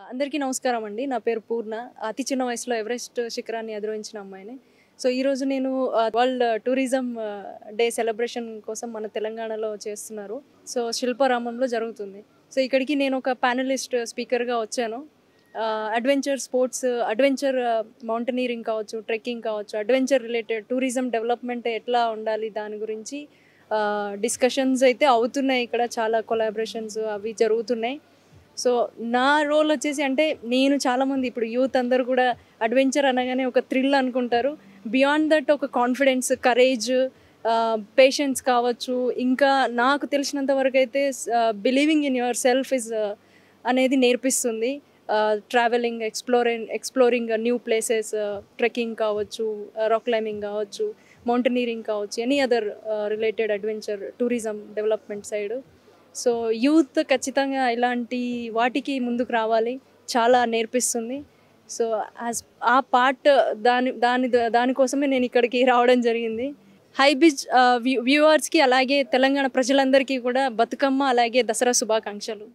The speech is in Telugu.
అందరికీ నమస్కారం అండి. నా పేరు పూర్ణ. అతి చిన్న వయసులో ఎవరెస్ట్ శిఖరాన్ని అధిరోహించిన అమ్మాయిని. సో, ఈరోజు నేను వరల్డ్ టూరిజం డే సెలబ్రేషన్ కోసం మన తెలంగాణలో చేస్తున్నారు. సో, శిల్పారామంలో జరుగుతుంది. సో, ఇక్కడికి నేను ఒక ప్యానలిస్ట్ స్పీకర్‌గా వచ్చాను. అడ్వెంచర్ స్పోర్ట్స్, అడ్వెంచర్ మౌంటనీరింగ్ కావచ్చు, ట్రెక్కింగ్ కావచ్చు, అడ్వెంచర్ రిలేటెడ్ టూరిజం డెవలప్‌మెంట్ ఎట్లా ఉండాలి దాని గురించి డిస్కషన్స్ అయితే అవుతున్నాయి. ఇక్కడ చాలా కొలాబరేషన్స్ అవి జరుగుతున్నాయి. సో, నా రోల్ వచ్చేసి అంటే నేను చాలామంది ఇప్పుడు యూత్ అందరూ కూడా అడ్వెంచర్ అనగానే ఒక థ్రిల్ అనుకుంటారు. బియాండ్ దట్ ఒక కాన్ఫిడెన్స్, కరేజ్, పేషెన్స్ కావచ్చు. ఇంకా నాకు తెలిసినంత వరకైతే బిలీవింగ్ ఇన్ యువర్ సెల్ఫ్ అనేది నేర్పిస్తుంది. Travelling, exploring new places, trekking కావచ్చు, రాక్ క్లైంబింగ్ కావచ్చు, మౌంటనీరింగ్ కావచ్చు, any other related adventure tourism development side. So, youth ఖచ్చితంగా ఇలాంటి వాటికి ముందుకు రావాలి. చాలా నేర్పిస్తుంది. సో, ఆ పార్ట్ దానికోసమే నేను ఇక్కడికి రావడం జరిగింది. హై బీచ్ వ్యూవర్స్‌కి అలాగే తెలంగాణ ప్రజలందరికీ కూడా బతుకమ్మ అలాగే దసరా శుభాకాంక్షలు.